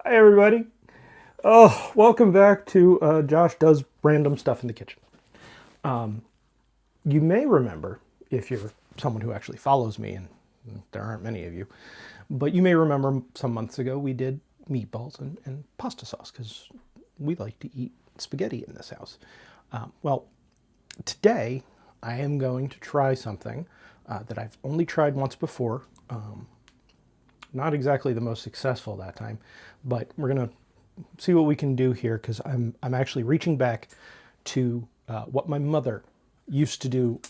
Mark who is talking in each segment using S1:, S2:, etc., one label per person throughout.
S1: Hi, everybody. Oh, welcome back to Josh Does Random Stuff in the Kitchen. You may remember, if you're someone who actually follows me, and there aren't many of you, but you may remember some months ago we did meatballs and pasta sauce because we like to eat spaghetti in this house. Well, today I am going to try something that I've only tried once before. Not exactly the most successful that time, but we're going to see what we can do here because I'm actually reaching back to what my mother used to do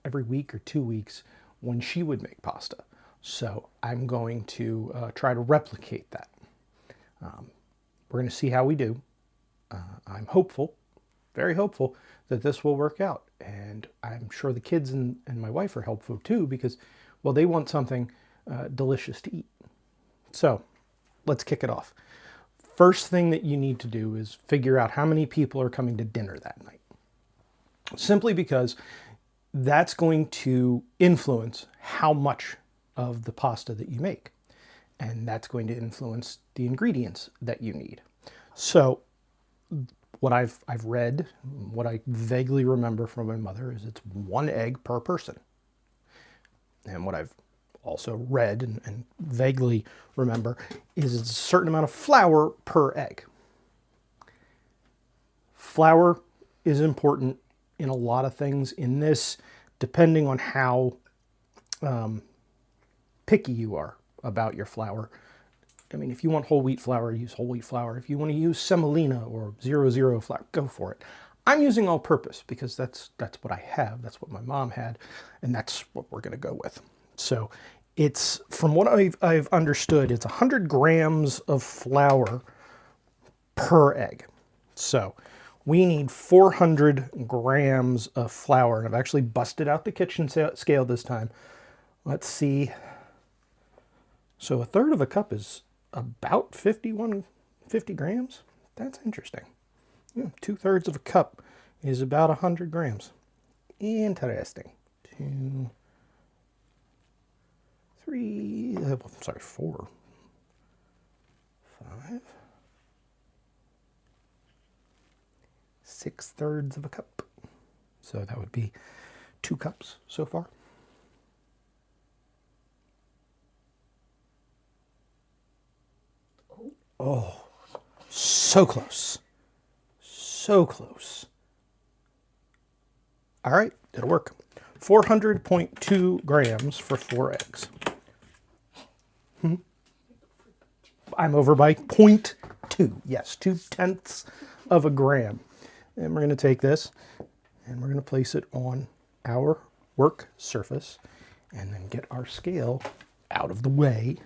S1: every week or 2 weeks when she would make pasta. So I'm going to try to replicate that. We're going to see how we do. I'm hopeful, very hopeful, that this will work out. And I'm sure the kids and my wife are hopeful too because, well, they want something delicious to eat. So let's kick it off. First thing that you need to do is figure out how many people are coming to dinner that night. Simply because that's going to influence how much of the pasta that you make. And that's going to influence the ingredients that you need. So what I've read, what I vaguely remember from my mother is it's 1 egg per person. And what I've also read and vaguely remember is it's a certain amount of flour per egg. Flour is important in a lot of things. In this, depending on how picky you are about your flour. I mean, if you want whole wheat flour, use whole wheat flour. If you want to use semolina or 00 flour, go for it. I'm using all purpose because that's what I have. That's what my mom had, and that's what we're going to go with. So it's, from what I've understood, it's 100 grams of flour per egg. So we need 400 grams of flour, and I've actually busted out the kitchen scale this time. Let's see. So a third of a cup is about 50 grams. That's interesting. Yeah, 2/3 of a cup is about 100 grams. Interesting. 2, 3, sorry, 4, 5, 6/3 of a cup. So that would be 2 cups so far. Oh, so close. So close. All right, it'll work. 400.2 grams for 4 eggs. I'm over by 0.2. Yes, 2/10 of a gram. And we're going to take this and we're going to place it on our work surface and then get our scale out of the way.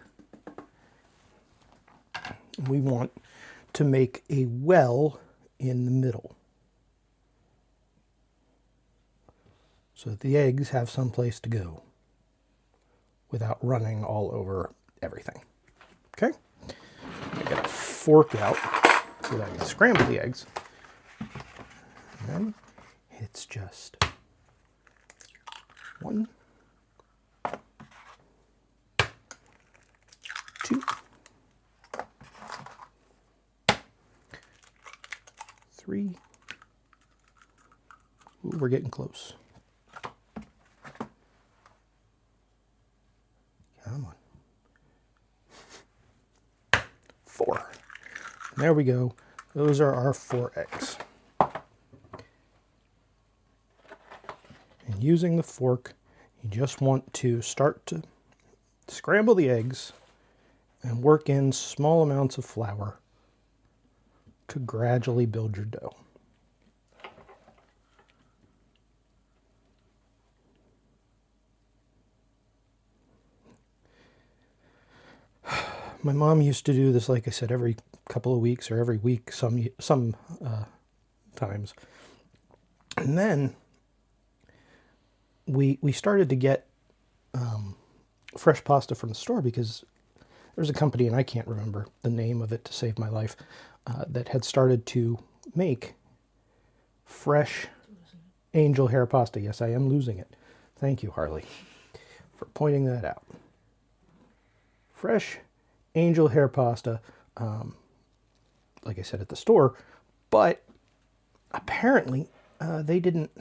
S1: We want to make a well in the middle so that the eggs have some place to go without running all over everything. Okay? I get a fork out so that I can scramble the eggs. And then it's just 1, 2, 3. Ooh, we're getting close. Come on. 4. There we go. Those are our 4 eggs. And using the fork, you just want to start to scramble the eggs and work in small amounts of flour to gradually build your dough. My mom used to do this, like I said, every couple of weeks or every week, some times. And then we started to get fresh pasta from the store because there's a company, and I can't remember the name of it to save my life, that had started to make fresh angel hair pasta. Yes, I am losing it. Thank you, Harley, for pointing that out. Fresh angel hair pasta like I said, at the store, but apparently they didn't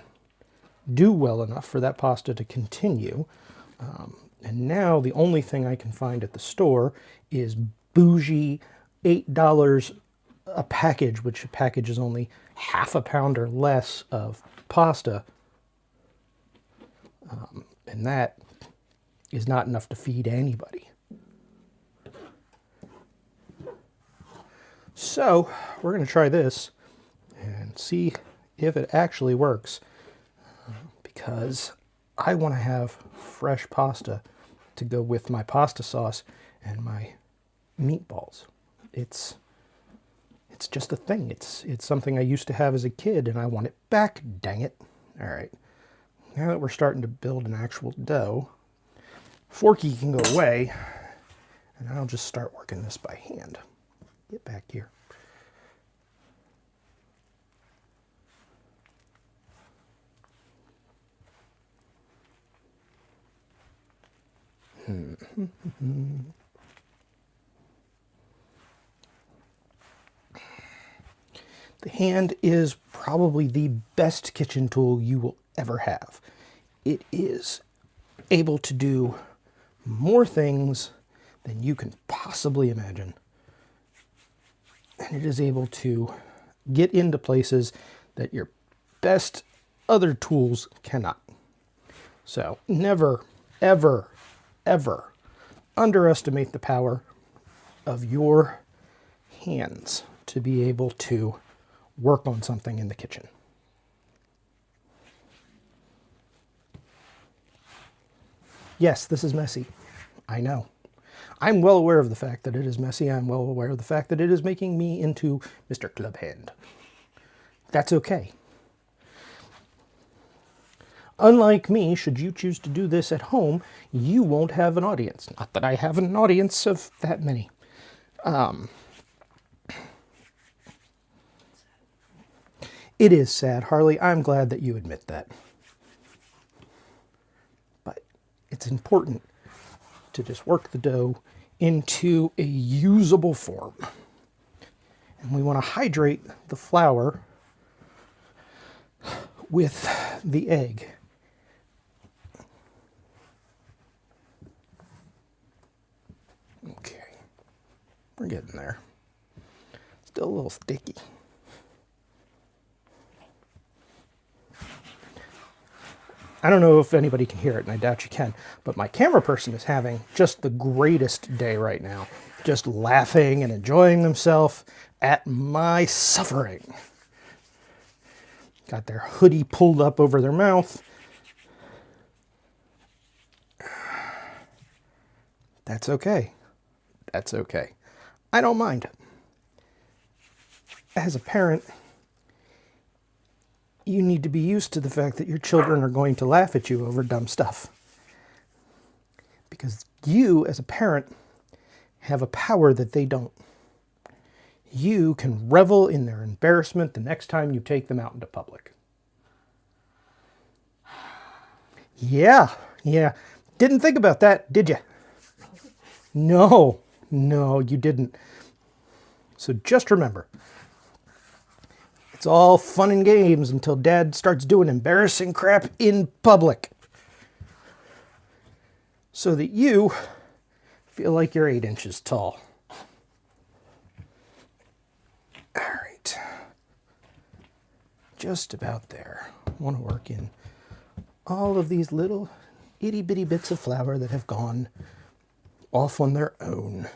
S1: do well enough for that pasta to continue. And now the only thing I can find at the store is bougie $8 a package, which a package is only half a pound or less of pasta. And that is not enough to feed anybody. So we're going to try this and see if it actually works, because I want to have fresh pasta to go with my pasta sauce and my meatballs. It's just a thing. It's something I used to have as a kid, and I want it back, dang it. All right. Now that we're starting to build an actual dough, Forky can go away, and I'll just start working this by hand. Get back here. The hand is probably the best kitchen tool you will ever have. It is able to do more things than you can possibly imagine. And it is able to get into places that your best other tools cannot. So never, ever, ever underestimate the power of your hands to be able to work on something in the kitchen. Yes, this is messy. I know. I'm well aware of the fact that it is messy. I'm well aware of the fact that it is making me into Mr. Clubhand. That's okay. Unlike me, should you choose to do this at home, you won't have an audience. Not that I have an audience of that many. It is sad, Harley. I'm glad that you admit that. But it's important to just work the dough into a usable form. And we want to hydrate the flour with the egg. Okay, we're getting there. Still a little sticky. I don't know if anybody can hear it, and I doubt you can, but my camera person is having just the greatest day right now. Just laughing and enjoying themselves at my suffering. Got their hoodie pulled up over their mouth. That's okay. That's okay. I don't mind. As a parent, you need to be used to the fact that your children are going to laugh at you over dumb stuff. Because you, as a parent, have a power that they don't. You can revel in their embarrassment the next time you take them out into public. Yeah. Didn't think about that, did you? No, you didn't. So just remember, it's all fun and games until Dad starts doing embarrassing crap in public. So that you feel like you're 8 inches tall. All right. Just about there. I want to work in all of these little itty bitty bits of flour that have gone off on their own.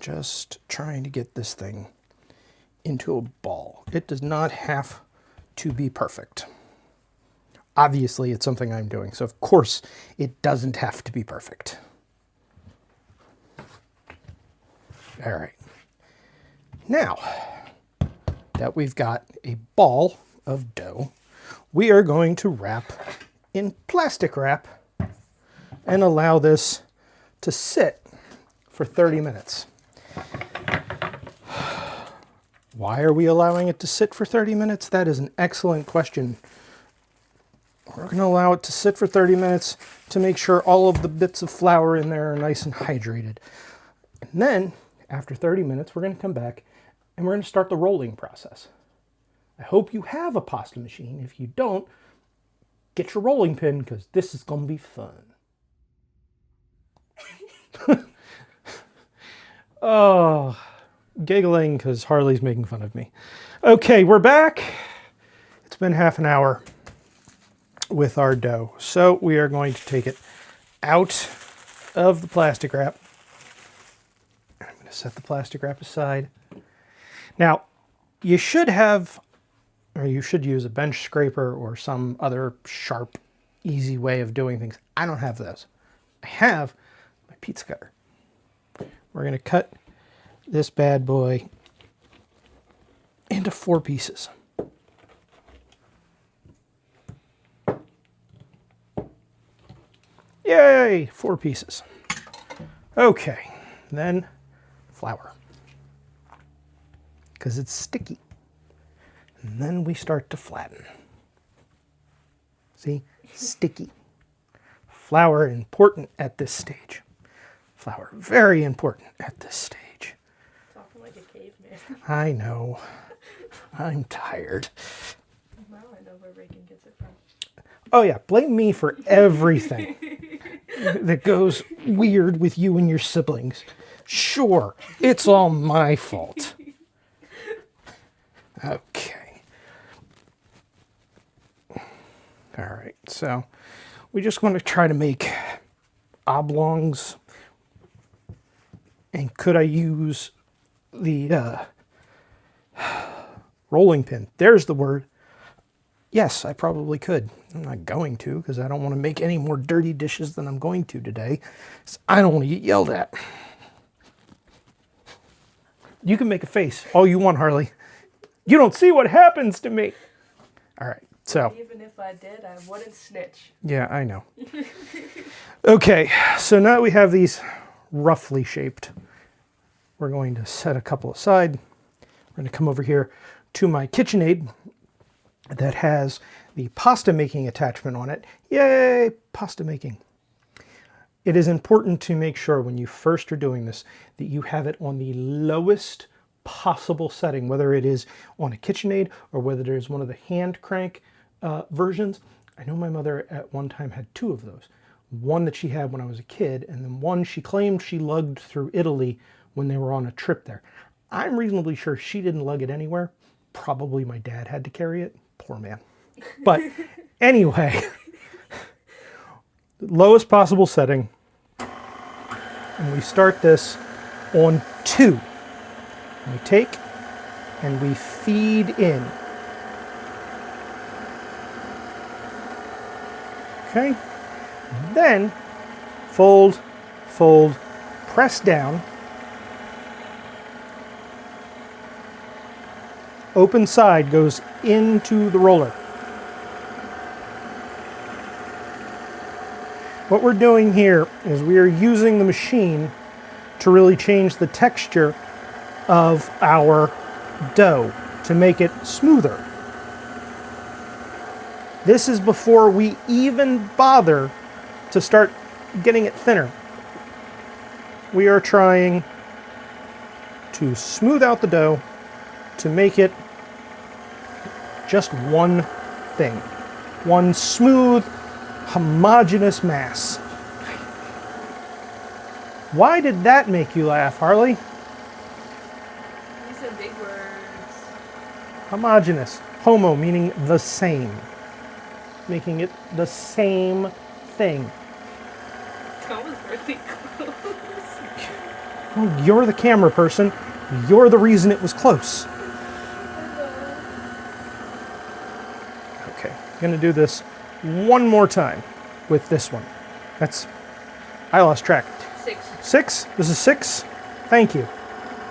S1: Just trying to get this thing into a ball. It does not have to be perfect. Obviously, it's something I'm doing, so of course it doesn't have to be perfect. All right. Now that we've got a ball of dough, we are going to wrap in plastic wrap and allow this to sit for 30 minutes. Why are we allowing it to sit for 30 minutes? That is an excellent question. We're going to allow it to sit for 30 minutes to make sure all of the bits of flour in there are nice and hydrated. And then, after 30 minutes, we're going to come back and we're going to start the rolling process. I hope you have a pasta machine. If you don't, get your rolling pin because this is going to be fun. Oh, giggling because Harley's making fun of me. Okay, we're back. It's been half an hour with our dough. So we are going to take it out of the plastic wrap. I'm going to set the plastic wrap aside. Now, you should have, or you should use a bench scraper or some other sharp, easy way of doing things. I don't have those. I have my pizza cutter. We're going to cut this bad boy into 4 pieces. Yay, 4 pieces. Okay, then flour, because it's sticky. And then we start to flatten. See, sticky. Flour important at this stage. Flour very important at this stage.
S2: Talking like a caveman.
S1: I know. I'm tired.
S2: Now I know where Reagan gets it from.
S1: Oh yeah, blame me for everything that goes weird with you and your siblings. Sure, it's all my fault. Okay. All right, so we just want to try to make oblongs. And could I use the rolling pin? There's the word. Yes, I probably could. I'm not going to because I don't want to make any more dirty dishes than I'm going to today. So I don't want to get yelled at. You can make a face all you want, Harley. You don't see what happens to me. All right, so.
S2: Even if I did, I wouldn't snitch.
S1: Yeah, I know. Okay, so now we have these roughly shaped. We're going to set a couple aside. We're going to come over here to my KitchenAid that has the pasta making attachment on it. Yay, pasta making. It is important to make sure when you first are doing this that you have it on the lowest possible setting, whether it is on a KitchenAid or whether there's one of the hand crank versions. I know my mother at one time had 2 of those. One that she had when I was a kid, and then one she claimed she lugged through Italy when they were on a trip there. I'm reasonably sure she didn't lug it anywhere. Probably my dad had to carry it. Poor man. But anyway, lowest possible setting. And we start this on 2. And we take and we feed in. Okay. Then fold, fold, press down. Open side goes into the roller. What we're doing here is we are using the machine to really change the texture of our dough to make it smoother. This is before we even bother to start getting it thinner. We are trying to smooth out the dough to make it just one thing. One smooth, homogeneous mass. Why did that make you laugh, Harley?
S2: These are big words.
S1: Homogeneous. Homo meaning the same. Making it the same thing.
S2: That was really close.
S1: Well, you're the camera person. You're the reason it was close. Okay, I'm going to do this one more time with this one. I lost track.
S2: 6.
S1: 6? This is 6? Thank you.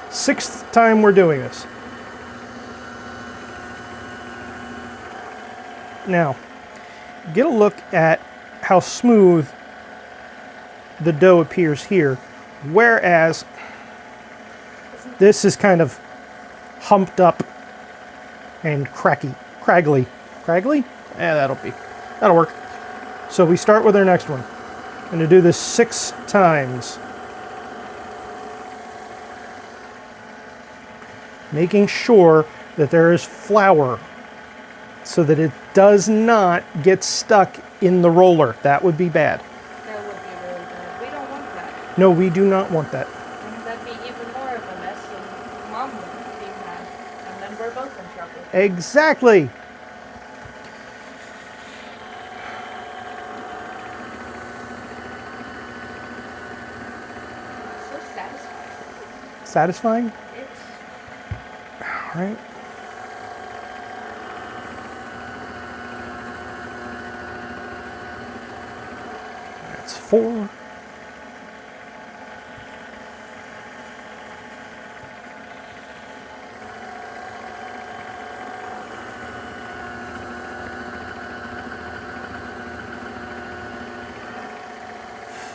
S1: 6th time we're doing this. Now, get a look at how smooth the dough appears here, whereas this is kind of humped up and craggly. Craggly? Yeah, that'll be. That'll work. So we start with our next one. I'm going to do this 6 times. Making sure that there is flour so that it does not get stuck in the roller. That would be bad.
S2: That would be really bad. We don't want that.
S1: No, we do not want that.
S2: And that'd be even more of a mess than Mom would be mad. And then we're both in trouble.
S1: Exactly.
S2: So satisfying.
S1: Satisfying?
S2: It's
S1: All right. That's 4.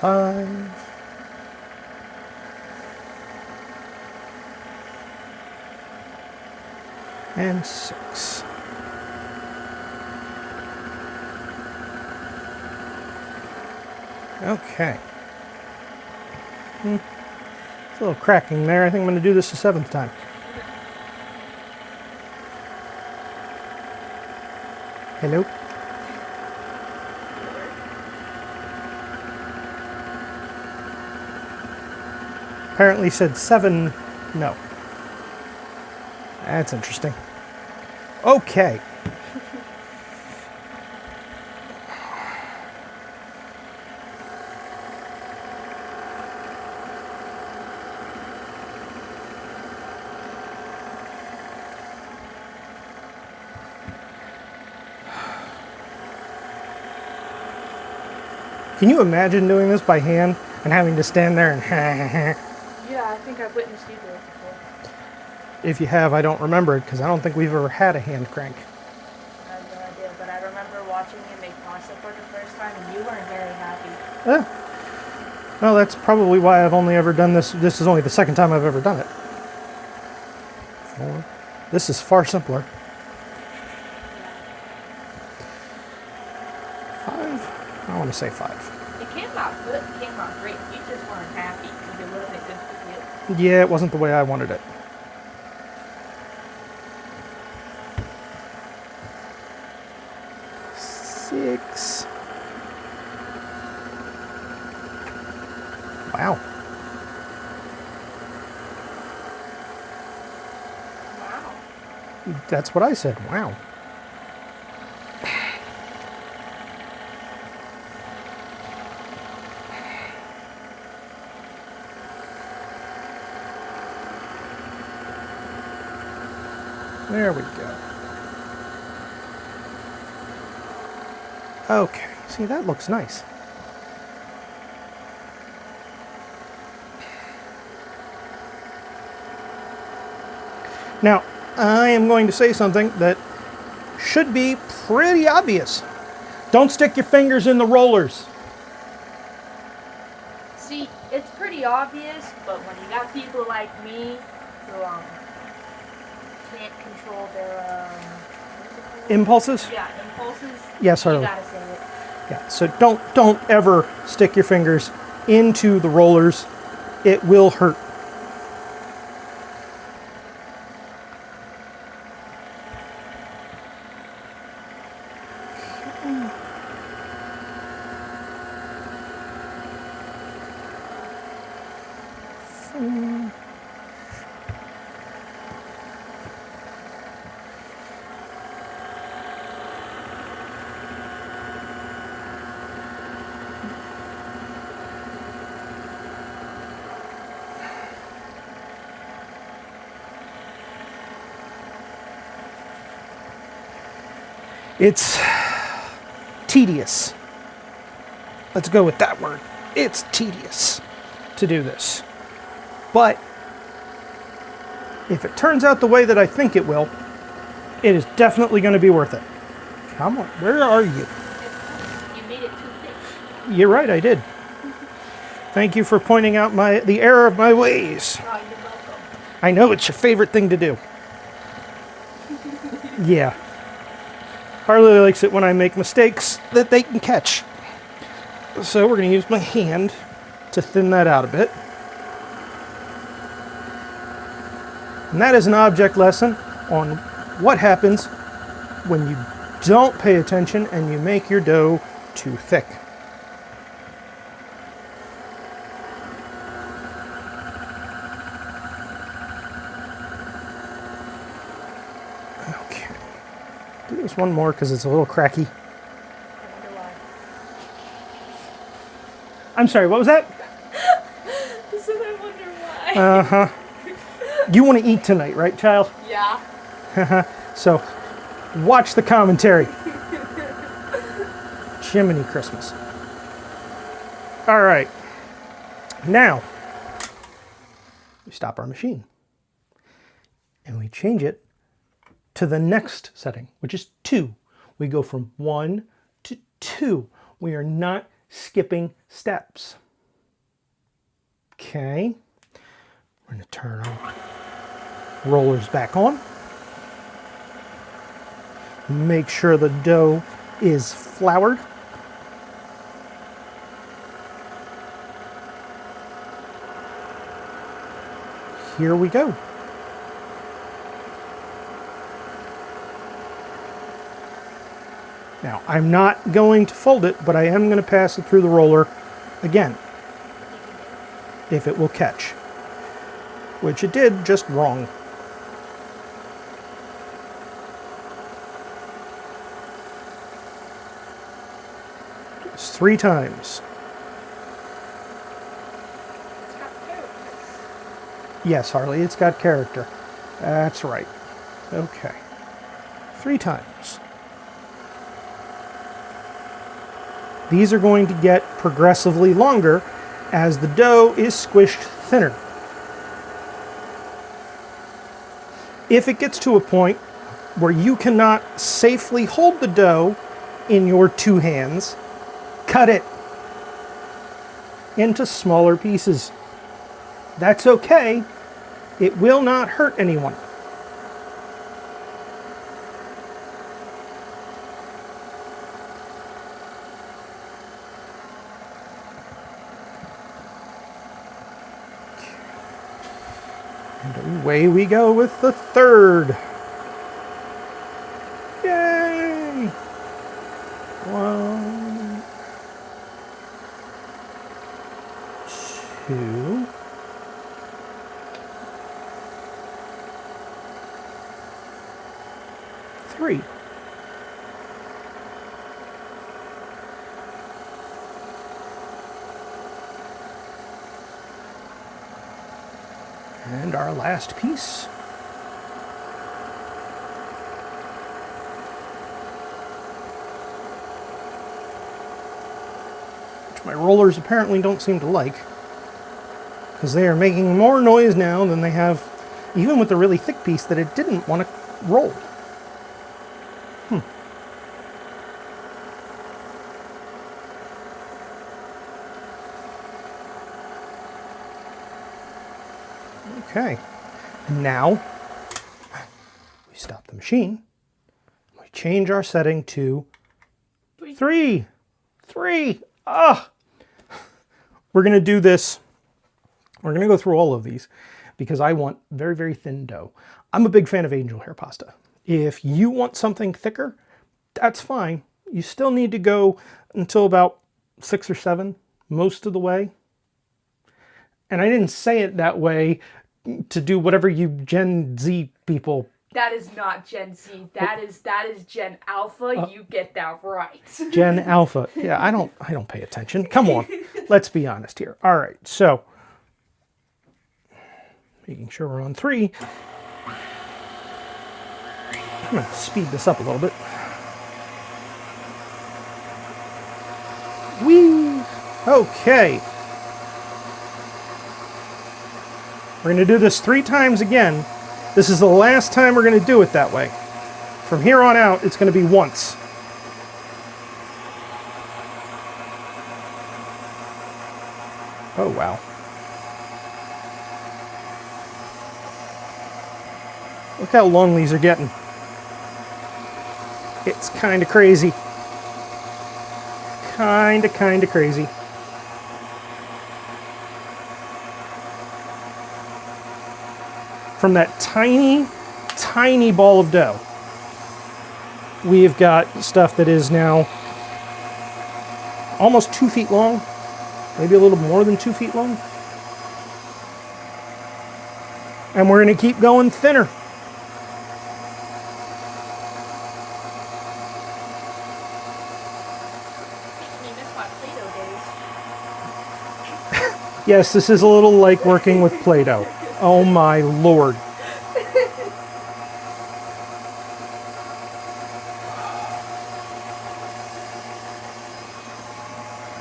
S1: Five. And 6. Okay. It's a little cracking there. I think I'm going to do this the 7th time. Hello? Apparently said 7. No. That's interesting. Okay. Can you imagine doing this by hand and having to stand there and
S2: yeah, I think I've witnessed you do it before.
S1: If you have, I don't remember it because I don't think we've ever had a hand crank.
S2: I have no idea, but I remember watching you make pasta for the first time and you weren't very happy.
S1: Well, that's probably why I've only ever done this. This is only the 2nd time I've ever done it. 4. This is far simpler. 5. I want to say 5.
S2: It came out good, it came out great. You just weren't happy because it wasn't good for you.
S1: Yeah, it wasn't the way I wanted it. Six. Wow.
S2: Wow.
S1: That's what I said. Wow. There we go. Okay, see, that looks nice. Now, I am going to say something that should be pretty obvious. Don't stick your fingers in the rollers.
S2: See, it's pretty obvious, but when you got people like me who can't control their what's it called?
S1: Impulses?
S2: Yeah, impulses.
S1: Yes,
S2: You
S1: sir.
S2: gotta say it.
S1: Yeah, so don't ever stick your fingers into the rollers. It will hurt. It's tedious. Let's go with that word. It's tedious to do this. But if it turns out the way that I think it will, it is definitely going to be worth it. Come on, where are you?
S2: You made it too thick.
S1: You're right, I did. Thank you for pointing out the error of my ways.
S2: Oh, you're welcome.
S1: I know it's your favorite thing to do. Yeah. Harley likes it when I make mistakes that they can catch. So we're going to use my hand to thin that out a bit. And that is an object lesson on what happens when you don't pay attention and you make your dough too thick. Okay. Do this one more because it's a little cracky.
S2: I wonder why.
S1: I'm sorry, what was that?
S2: This is I wonder why.
S1: Uh-huh. You want to eat tonight, right, child?
S2: Yeah.
S1: So, watch the commentary. Jiminy Christmas. All right. Now, we stop our machine. And we change it to the next setting, which is 2. We go from 1 to 2. We are not skipping steps. Okay. We're going to turn our rollers back on. Make sure the dough is floured. Here we go. Now, I'm not going to fold it, but I am going to pass it through the roller again, if it will catch, which it did, just wrong. It's 3 times.
S2: It's got characters.
S1: Yes, Harley, it's got character. That's right. Okay. 3 times. These are going to get progressively longer as the dough is squished thinner. If it gets to a point where you cannot safely hold the dough in your 2 hands, cut it into smaller pieces. That's okay. It will not hurt anyone. And away we go with the 3rd. Yay! 1, 2, 3. And our last piece. Which my rollers apparently don't seem to like, because they are making more noise now than they have even with the really thick piece that it didn't want to roll. Okay, and now we stop the machine. We change our setting to 3. 3. Ah! We're going to do this. We're going to go through all of these because I want very, very thin dough. I'm a big fan of angel hair pasta. If you want something thicker, that's fine. You still need to go until about 6 or 7 most of the way. And I didn't say it that way to do whatever you Gen Z people.
S2: That is not Gen Z. That is Gen Alpha. You get that right.
S1: Gen Alpha. Yeah, I don't pay attention. Come on. Let's be honest here. All right. So, making sure we're on 3. I'm going to speed this up a little bit. Whee! Okay. We're going to do this 3 times again. This is the last time we're going to do it that way. From here on out, it's going to be once. Oh, wow. Look how long these are getting. It's kind of crazy. Kind of crazy. From that tiny, tiny ball of dough, we've got stuff that is now almost 2 feet long, maybe a little more than 2 feet long. And we're going to keep going thinner.
S2: You miss my Play-Doh days.
S1: Yes, this is a little like working with Play-Doh. Oh my Lord.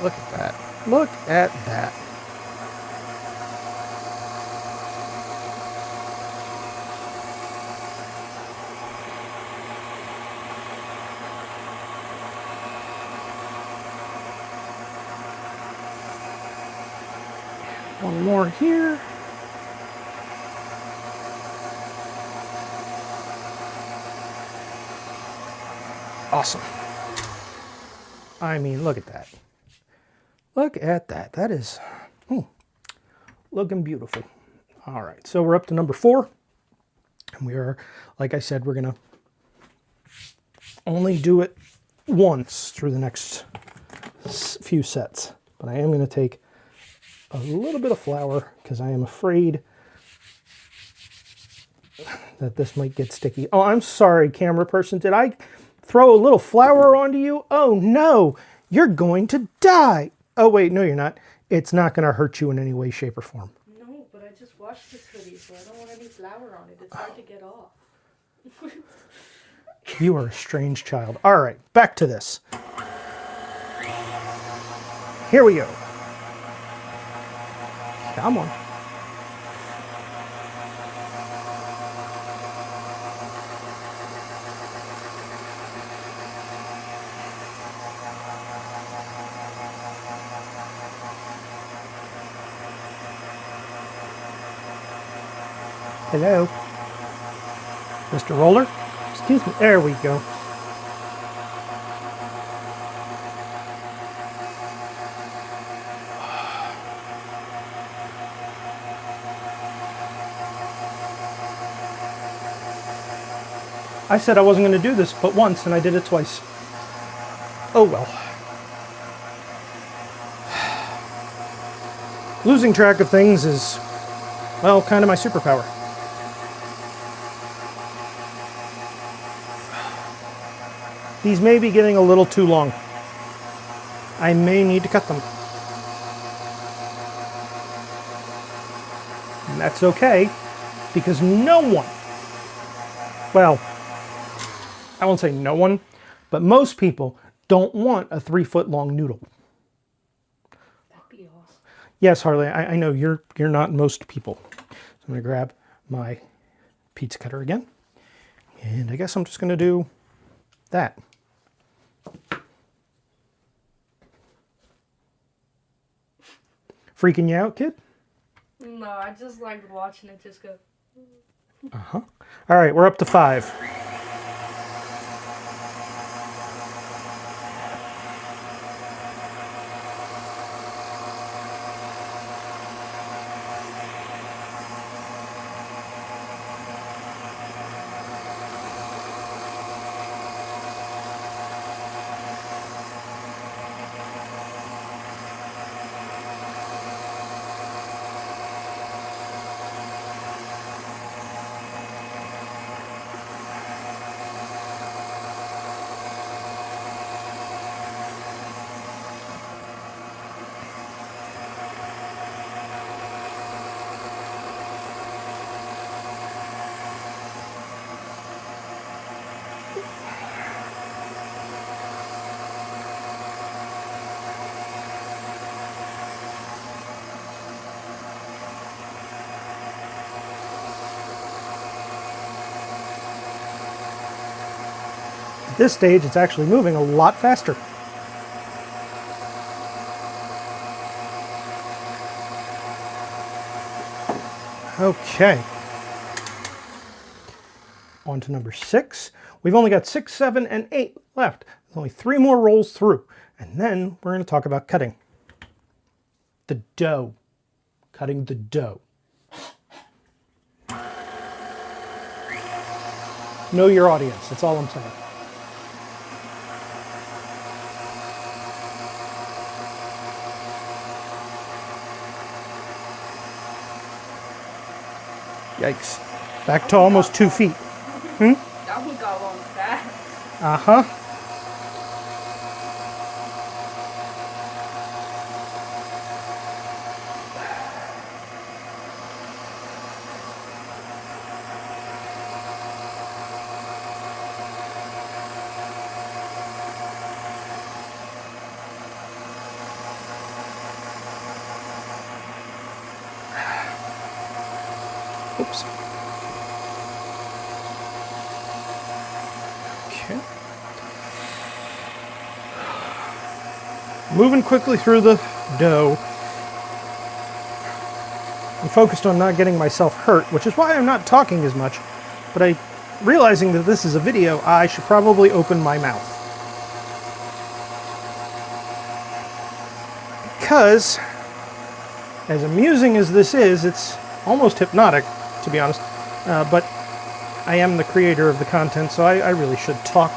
S1: Look at that. Look at that. One more here. Awesome. I mean, look at that. Look at that. That is looking beautiful. All right, so we're up to number 4. And we are, like I said, we're going to only do it once through the next few sets. But I am going to take a little bit of flour because I am afraid that this might get sticky. Oh, I'm sorry, camera person. Did I throw a little flour onto you? Oh no, you're going to die. Oh wait, no you're not. It's not going to hurt you in any way, shape, or form.
S2: No, but I just washed this hoodie, so I don't want any flour on it. It's hard to get off.
S1: You are a strange child. All right, back to this. Here we go. Come on. Hello? Mr. Roller? Excuse me. There we go. I said I wasn't going to do this but once, and I did it twice. Oh well. Losing track of things is, well, kind of my superpower. These may be getting a little too long. I may need to cut them. And that's okay, because no one, well, I won't say no one, but most people don't want a 3-foot long noodle.
S2: That'd be awesome.
S1: Yes, Harley, I know you're not most people. So I'm going to grab my pizza cutter again. And I guess I'm just going to do that. Freaking you out, kid?
S2: No, I just like watching it just go.
S1: Uh-huh. All right, we're up to 5. At this stage, it's actually moving a lot faster. Okay. On to number 6. We've only got 6, 7, and 8 left. There's only 3 more rolls through. And then we're going to talk about cutting. The dough. Cutting the dough. Know your audience. That's all I'm saying. Yikes. Back to almost 2 feet.
S2: That one got along fast.
S1: Uh-huh. Oops. Okay. Moving quickly through the dough. I'm focused on not getting myself hurt, which is why I'm not talking as much. But realizing that this is a video, I should probably open my mouth. Because, as amusing as this is, it's almost hypnotic, to be honest. But I am the creator of the content, so I really should talk.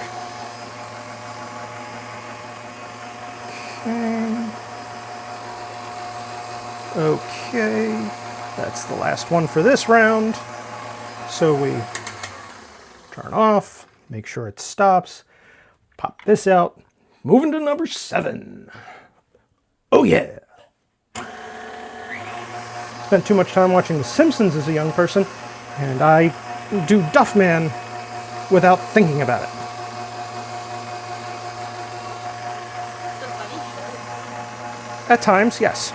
S1: Okay, that's the last one for this round. So we turn off, make sure it stops, pop this out, moving to number 7. Oh yeah! Spent too much time watching The Simpsons as a young person, and I do Duffman without thinking about it.
S2: It's a funny show.
S1: At times, yes.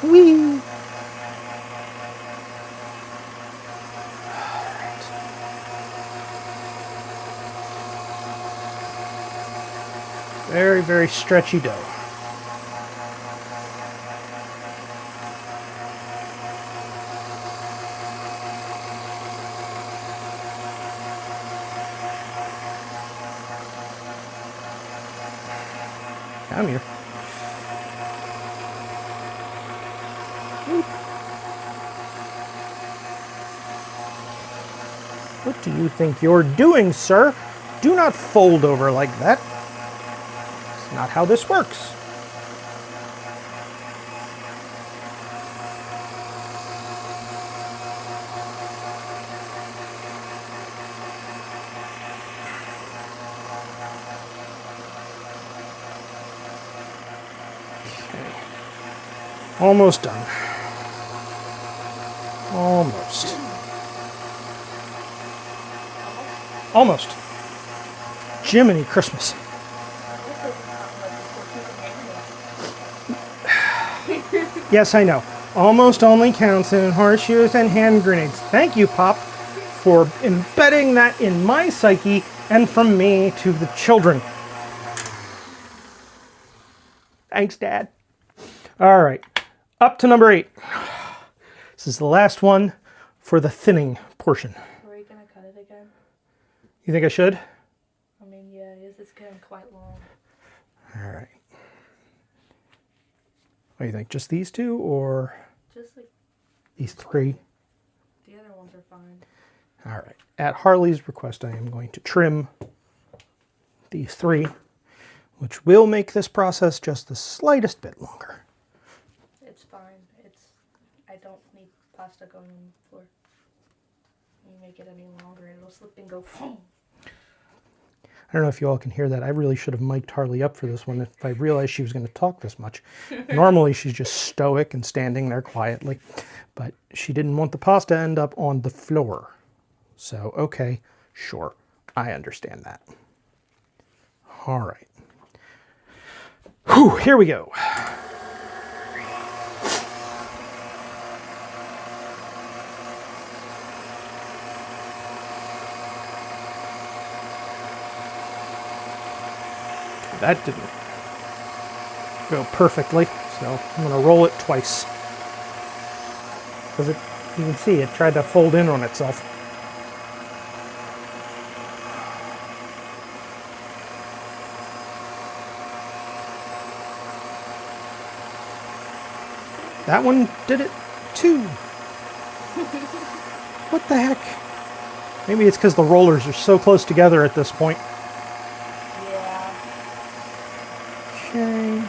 S1: Whee! Very, very stretchy dough. Come here. What do you think you're doing, sir? Do not fold over like that. It's not how this works. Okay. Almost done. Almost. Almost. Jiminy Christmas. Yes, I know. Almost only counts in horseshoes and hand grenades. Thank you, Pop, for embedding that in my psyche and from me to the children. Thanks, Dad. All right, up to number 8. This is the last one for the thinning portion.
S2: Are we gonna cut it again?
S1: You think I should?
S2: I mean, yeah, this is getting quite long.
S1: All right. What do you think? Just these 2 or
S2: Just like
S1: these 3?
S2: the other ones are fine.
S1: All right. At Harley's request, I am going to trim these 3, which will make this process just the slightest bit longer.
S2: It's fine. I don't need pasta going on the floor. You make it any longer, it'll slip and go.
S1: I don't know if you all can hear that. I really should have mic'd Harley up for this one if I realized she was going to talk this much. Normally, she's just stoic and standing there quietly, but she didn't want the pasta to end up on the floor. So, okay, sure, I understand that. All right. Whew, here we go. That didn't go perfectly. So I'm going to roll it twice. Because you can see it tried to fold in on itself. That one did it too. What the heck? Maybe it's because the rollers are so close together at this point.
S2: Yeah.
S1: Okay.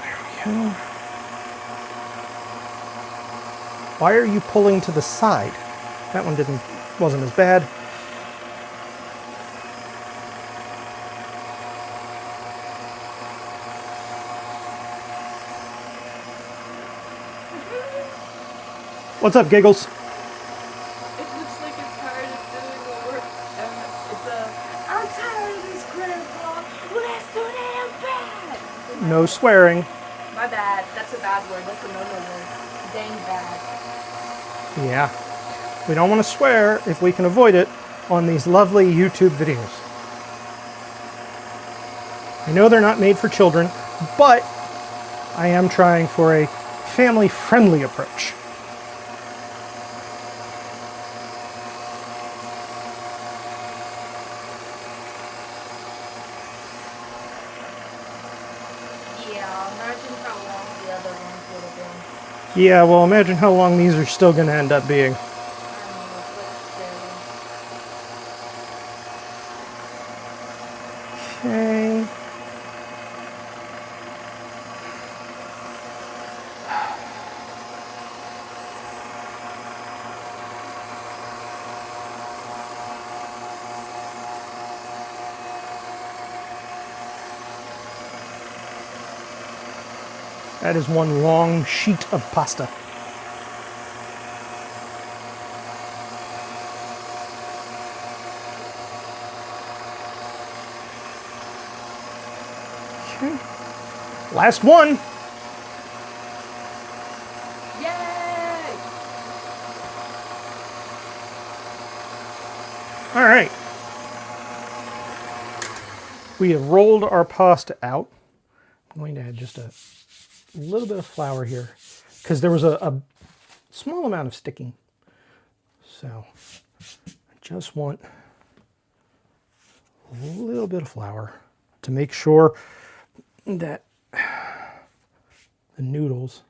S1: There we go. Why are you pulling to the side? That one wasn't as bad. What's up, Giggles?
S2: It looks like it's tired of doing the work. I'm tired of this, Grandpa. Well, that's too damn bad.
S1: No swearing.
S2: My bad. That's a bad word. That's a no-no word. Dang bad.
S1: Yeah. We don't want to swear if we can avoid it on these lovely YouTube videos. I know they're not made for children, but I am trying for a family-friendly approach.
S2: Yeah, imagine how long the other ones would have been.
S1: Yeah, well, imagine how long these are still going to end up being.
S2: I don't know, but still.
S1: Okay. That is one long sheet of pasta. Okay. Last one.
S2: Yay!
S1: All right. We have rolled our pasta out. I'm going to add just a little bit of flour here because there was a small amount of sticking. So I just want a little bit of flour to make sure that the noodles,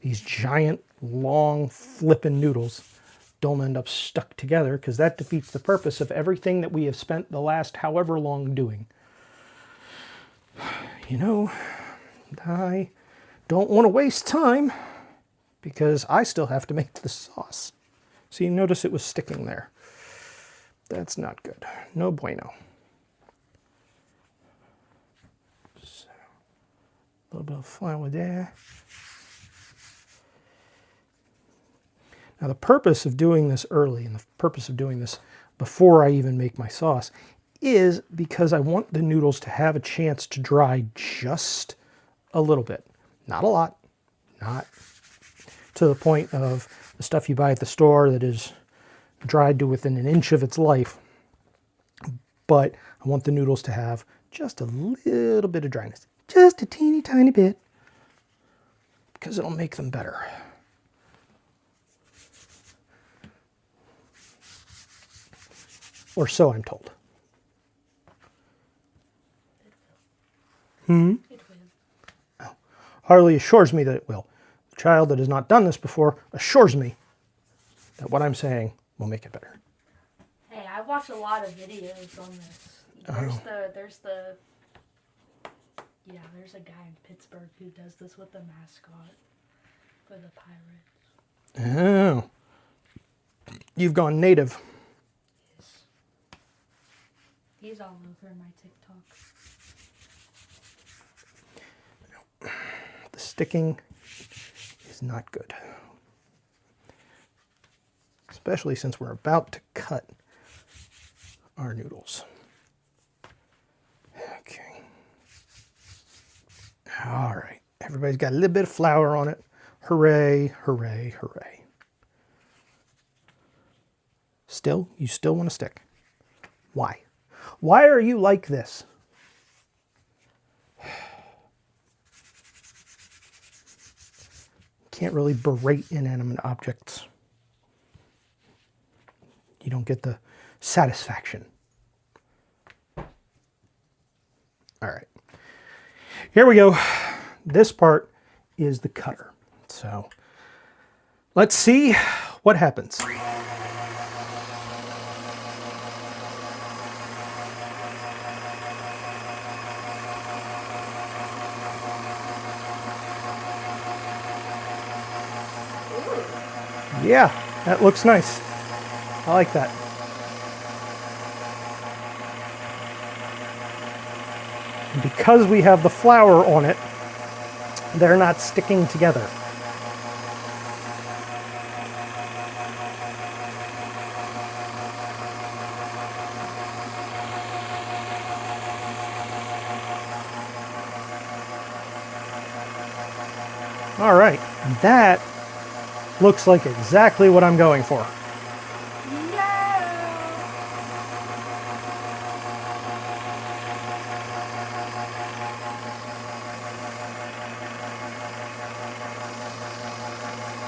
S1: these giant, long, flippin' noodles, don't end up stuck together, because that defeats the purpose of everything that we have spent the last however long doing. You know, I don't want to waste time because I still have to make the sauce. So you notice it was sticking there. That's not good. No bueno. So, a little bit of flour there. Now the purpose of doing this early and the purpose of doing this before I even make my sauce is because I want the noodles to have a chance to dry just a little bit. Not a lot, not to the point of the stuff you buy at the store that is dried to within an inch of its life. But I want the noodles to have just a little bit of dryness, just a teeny tiny bit, because it'll make them better. Or so I'm told.
S2: It will.
S1: Oh. Harley assures me that it will. The child that has not done this before assures me that what I'm saying will make it better.
S2: Hey, I watch a lot of videos on this. There's a guy in Pittsburgh who does this with the mascot for the Pirates.
S1: Oh. You've gone native.
S2: Yes. He's all over my TikTok.
S1: The sticking is not good. Especially since we're about to cut our noodles. Okay. All right. Everybody's got a little bit of flour on it. Hooray, hooray, hooray. Still, you still want to stick. Why? Why are you like this? can't really berate inanimate objects. You don't get the satisfaction. All right, here we go. This part is the cutter. So let's see what happens. Yeah, that looks nice. I like that. And because we have the flour on it, they're not sticking together. All right, that looks like exactly what I'm going for.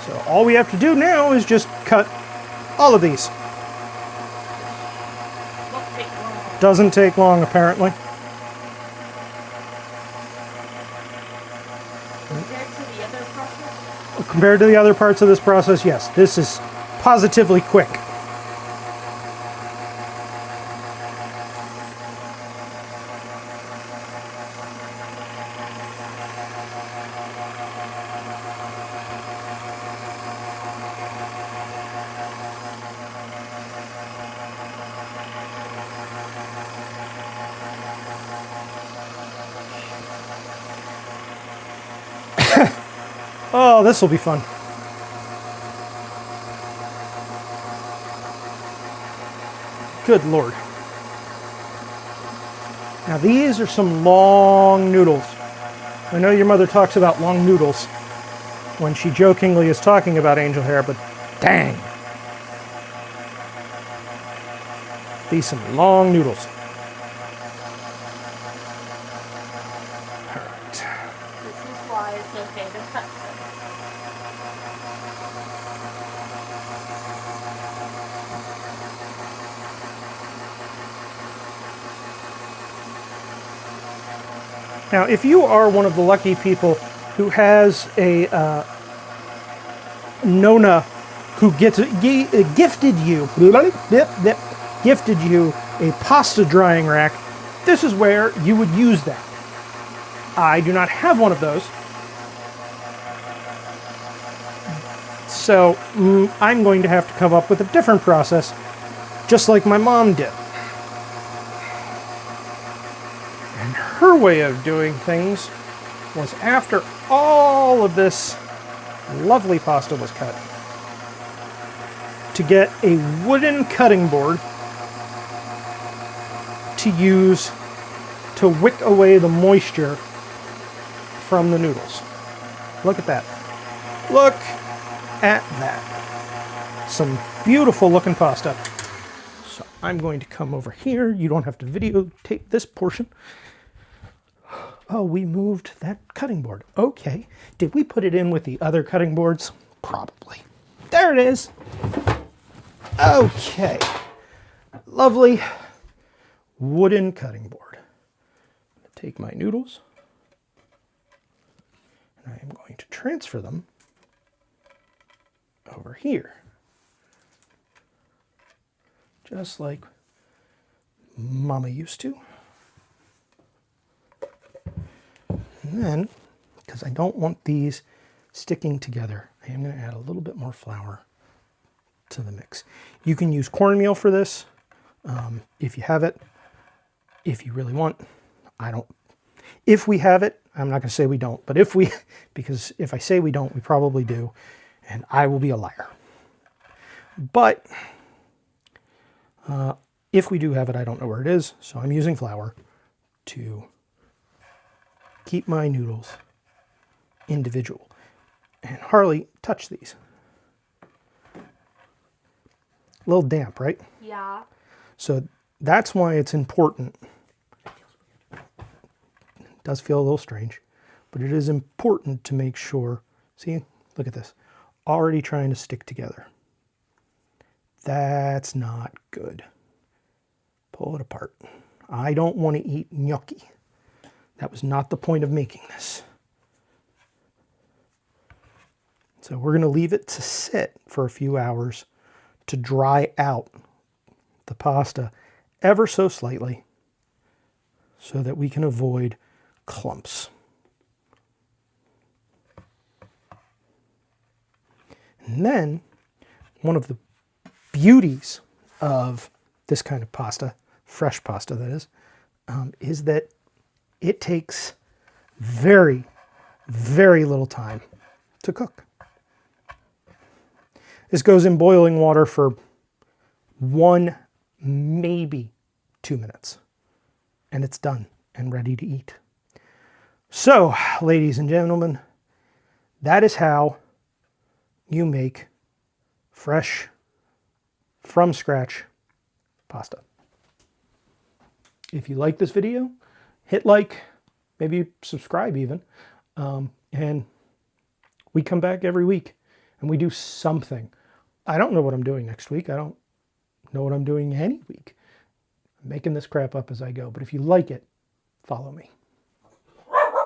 S1: So all we have to do now is just cut all of these. Doesn't take long, apparently.
S2: Compared to the other process?
S1: Compared to the other parts of this process, yes, this is positively quick. Oh, this will be fun. Good Lord. Now these are some long noodles. I know your mother talks about long noodles when she jokingly is talking about angel hair, but dang. These some long noodles.
S2: This is why it's okay to cut them.
S1: Now, if you are one of the lucky people who has a Nona who gifted you a pasta drying rack, this is where you would use that. I do not have one of those. So I'm going to have to come up with a different process, just like my mom did. And her way of doing things was after all of this lovely pasta was cut, to get a wooden cutting board to use to wick away the moisture from the noodles. Look at that. Look at that. Some beautiful looking pasta. So I'm going to come over here. You don't have to videotape this portion. Oh, we moved that cutting board. Okay. Did we put it in with the other cutting boards? Probably. There it is. Okay. Lovely wooden cutting board. Take my noodles, and I am going to transfer them over here. Just like Mama used to. And then, because I don't want these sticking together, I am going to add a little bit more flour to the mix. You can use cornmeal for this if you have it, if you really want. I don't. If we have it, I'm not going to say we don't, but if we, because if I say we don't, we probably do, and I will be a liar. But if we do have it, I don't know where it is, so I'm using flour to keep my noodles individual. And Harley, touch these. A little damp, right?
S2: Yeah.
S1: So that's why it's important. It does feel a little strange, but it is important to make sure. See, Look at this. Already trying to stick together. That's not good. Pull it apart. I don't want to eat gnocchi. That was not the point of making this. So we're going to leave it to sit for a few hours to dry out the pasta ever so slightly so that we can avoid clumps. And then one of the beauties of this kind of pasta, fresh pasta that is that it takes very, very little time to cook. This goes in boiling water for 1, maybe 2 minutes, and it's done and ready to eat. So, ladies and gentlemen, that is how you make fresh, from scratch pasta. If you like this video, hit like, maybe subscribe even, and we come back every week and we do something. I don't know what I'm doing next week. I don't know what I'm doing any week. I'm making this crap up as I go, but if you like it, follow me.